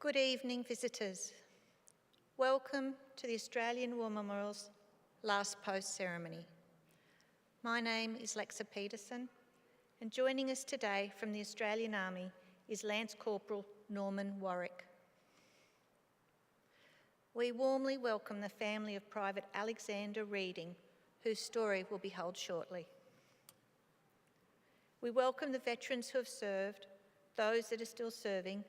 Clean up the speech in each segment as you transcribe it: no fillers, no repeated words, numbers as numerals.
Good evening, visitors. Welcome to the Australian War Memorial's last post ceremony. My name is Lexa Peterson, and joining us today from the Australian Army is Lance Corporal Norman Warwick. We warmly welcome the family of Private Alexander Reading, whose story will be held shortly. We welcome the veterans who have served, those that are still serving,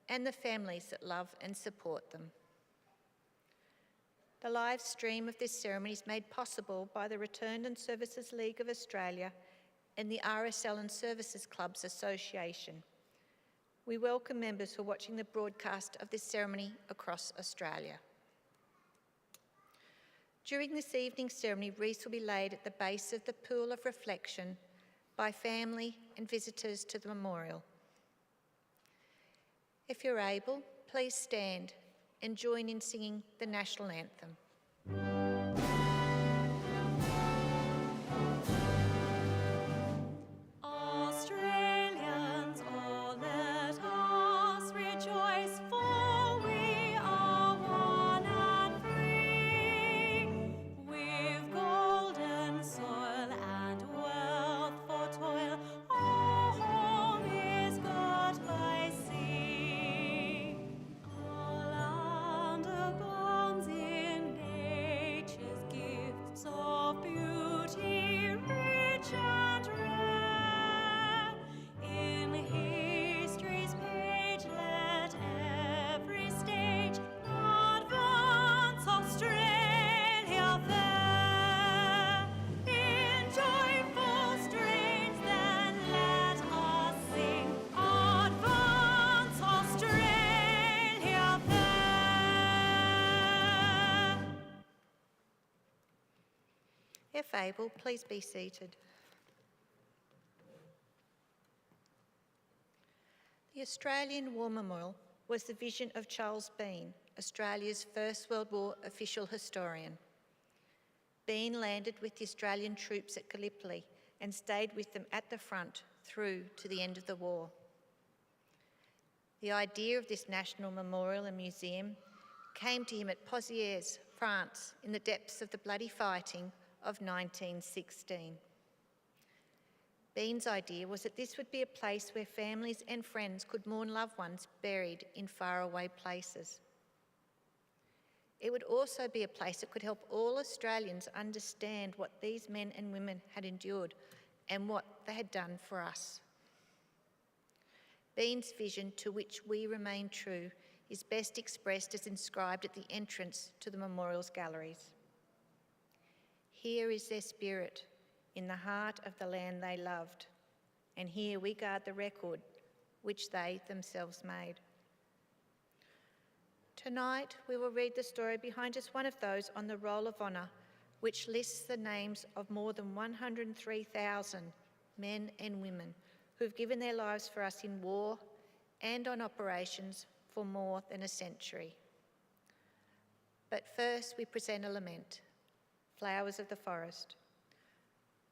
and the families that love and support them. The live stream of this ceremony is made possible by the Returned and Services League of Australia and the RSL and Services Clubs Association. We welcome members who are watching the broadcast of this ceremony across Australia. During this evening's ceremony, wreaths will be laid at the base of the pool of reflection by family and visitors to the memorial. If you're able, please stand and join in singing the national anthem. Australians, oh, let us rejoice, for we are one and free. With golden soil and wealth for toil, our home is got by sea. Our land abounds in nature's gifts of beauty, rich and rare. In history's page, let every stage advance Australia fair. In joyful strains, then let us sing, advance Australia fair. If able, please be seated. The Australian War Memorial was the vision of Charles Bean, Australia's First World War official historian. Bean landed with the Australian troops at Gallipoli and stayed with them at the front through to the end of the war. The idea of this national memorial and museum came to him at Pozières, France, in the depths of the bloody fighting of 1916. Bean's idea was that this would be a place where families and friends could mourn loved ones buried in faraway places. It would also be a place that could help all Australians understand what these men and women had endured and what they had done for us. Bean's vision, to which we remain true, is best expressed as inscribed at the entrance to the memorial's galleries. Here is their spirit, in the heart of the land they loved, and here we guard the record which they themselves made. Tonight we will read the story behind just one of those on the Roll of Honour, which lists the names of more than 103,000 men and women who've given their lives for us in war and on operations for more than a century. But first we present a lament, Flowers of the Forest.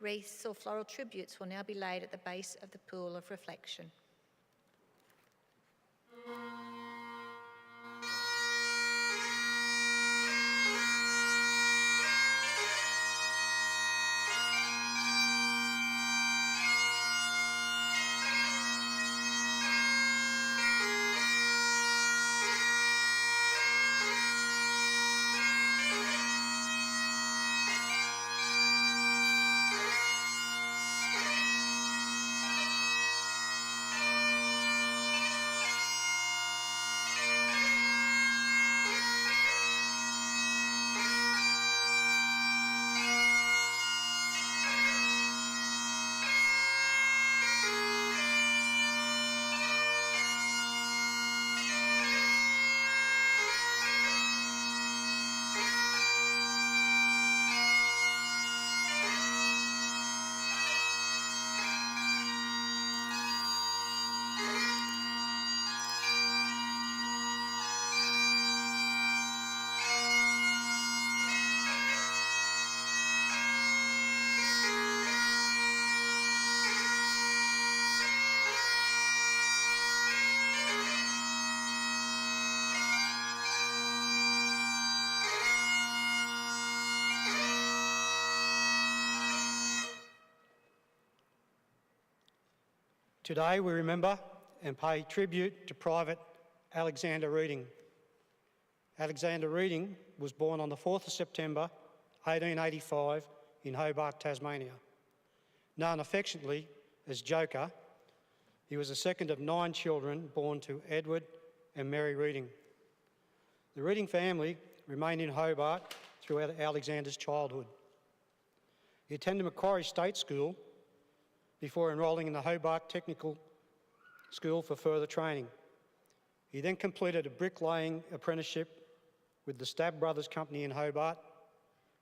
Wreaths or floral tributes will now be laid at the base of the pool of reflection. Today we remember and pay tribute to Private Alexander Reading. Alexander Reading was born on the 4th of September 1885 in Hobart, Tasmania. Known affectionately as Joker, he was the second of 9 children born to Edward and Mary Reading. The Reading family remained in Hobart throughout Alexander's childhood. He attended Macquarie State School before enrolling in the Hobart Technical School for further training. He then completed a bricklaying apprenticeship with the Stab Brothers Company in Hobart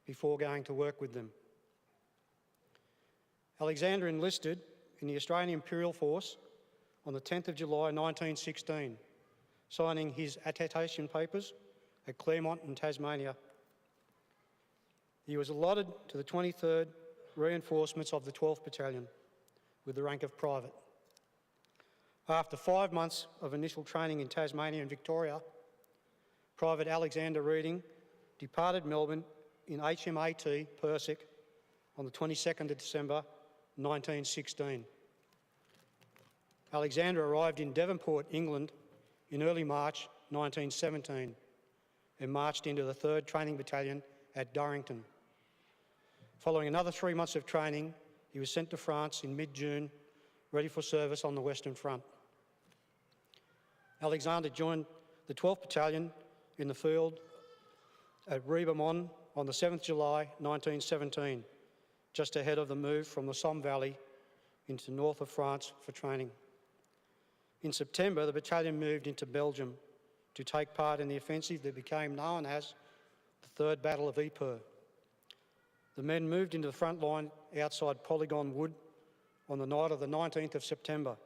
before going to work with them. Alexander enlisted in the Australian Imperial Force on the 10th of July 1916, signing his attestation papers at Claremont in Tasmania. He was allotted to the 23rd Reinforcements of the 12th Battalion with the rank of private. After 5 months of initial training in Tasmania and Victoria, Private Alexander Reading departed Melbourne in HMAT Persic on the 22nd of December 1916. Alexander arrived in Devonport, England in early March 1917 and marched into the 3rd Training Battalion at Durrington. Following another 3 months of training, he was sent to France in mid-June, ready for service on the Western Front. Alexander joined the 12th Battalion in the field at Ribamon on the 7th July 1917, just ahead of the move from the Somme Valley into north of France for training. In September, the battalion moved into Belgium to take part in the offensive that became known as the Third Battle of Ypres. The men moved into the front line outside Polygon Wood on the night of the 19th of September,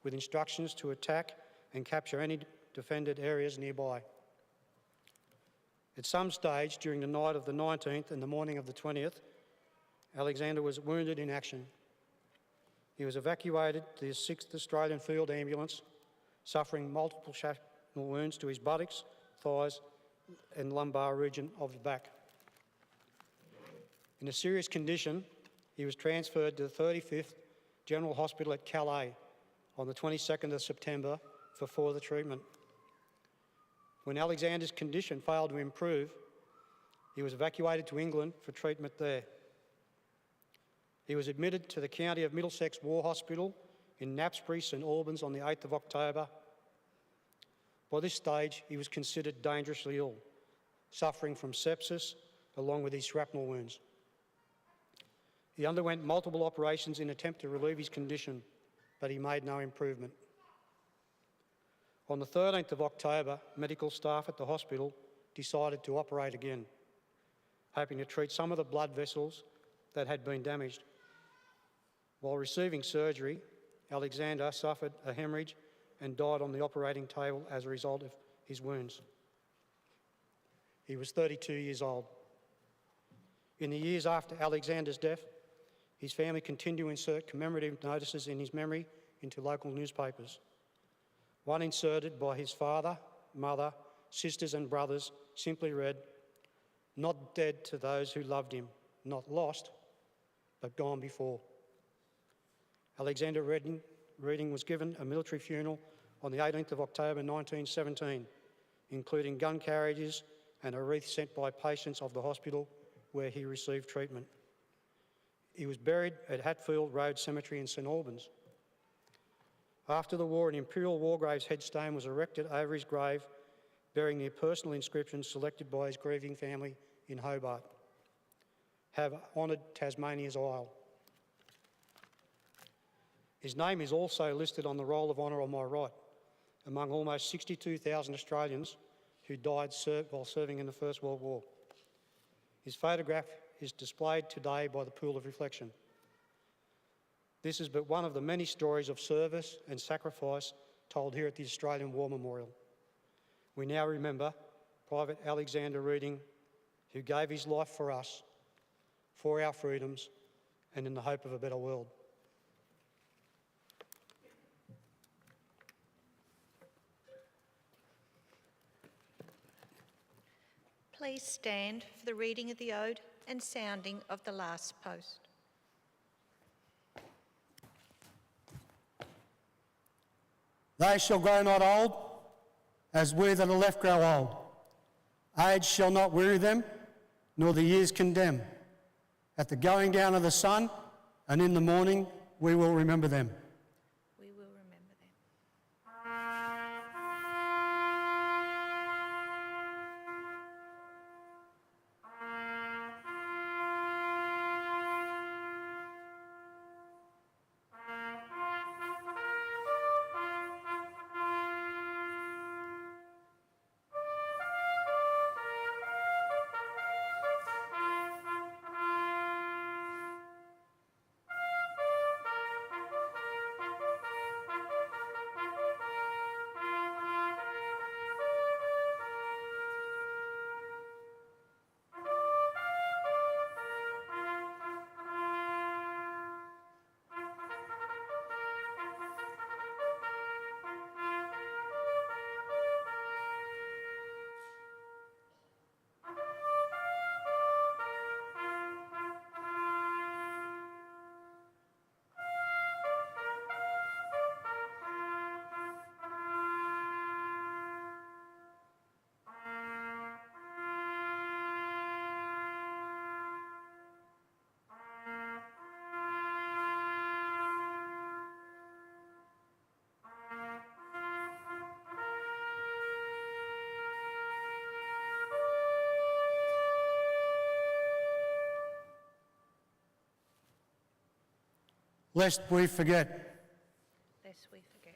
with instructions to attack and capture any defended areas nearby. At some stage during the night of the 19th and the morning of the 20th, Alexander was wounded in action. He was evacuated to the 6th Australian Field Ambulance, suffering multiple shrapnel wounds to his buttocks, thighs and lumbar region of the back. In a serious condition, he was transferred to the 35th General Hospital at Calais on the 22nd of September for further treatment. When Alexander's condition failed to improve, he was evacuated to England for treatment there. He was admitted to the County of Middlesex War Hospital in Knapsbury, St Albans on the 8th of October. By this stage, he was considered dangerously ill, suffering from sepsis along with his shrapnel wounds. He underwent multiple operations in an attempt to relieve his condition, but he made no improvement. On the 13th of October, medical staff at the hospital decided to operate again, hoping to treat some of the blood vessels that had been damaged. While receiving surgery, Alexander suffered a hemorrhage and died on the operating table as a result of his wounds. He was 32 years old. In the years after Alexander's death, his family continued to insert commemorative notices in his memory into local newspapers. One inserted by his father, mother, sisters and brothers simply read, "Not dead to those who loved him, not lost, but gone before." Alexander Reading was given a military funeral on the 18th of October 1917, including gun carriages and a wreath sent by patients of the hospital where he received treatment. He was buried at Hatfield Road Cemetery in St Albans. After the war, an Imperial War Graves headstone was erected over his grave, bearing the personal inscription selected by his grieving family in Hobart: "Have honoured Tasmania's Isle." His name is also listed on the Roll of Honour on my right, among almost 62,000 Australians who died while serving in the First World War. His photograph is displayed today by the Pool of Reflection. This is but one of the many stories of service and sacrifice told here at the Australian War Memorial. We now remember Private Alexander Reading, who gave his life for us, for our freedoms, and in the hope of a better world. Please stand for the reading of the Ode and sounding of the last post. They shall grow not old, as we that are left grow old. Age shall not weary them, nor the years condemn. At the going down of the sun, and in the morning, we will remember them. We will remember them. Lest we forget. Lest we forget.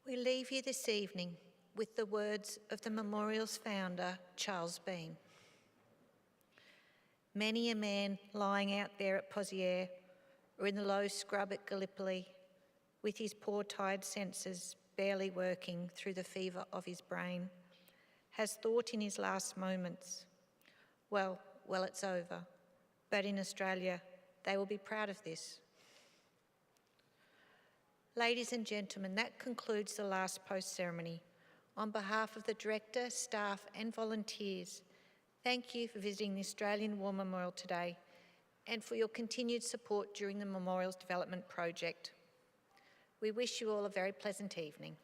We leave you this evening with the words of the memorial's founder, Charles Bean. Many a man lying out there at Pozières or in the low scrub at Gallipoli, with his poor tired senses barely working through the fever of his brain, has thought in his last moments, well, it's over, but in Australia, they will be proud of this. Ladies and gentlemen, that concludes the last post ceremony. On behalf of the Director, staff and volunteers, thank you for visiting the Australian War Memorial today and for your continued support during the Memorial's development project. We wish you all a very pleasant evening.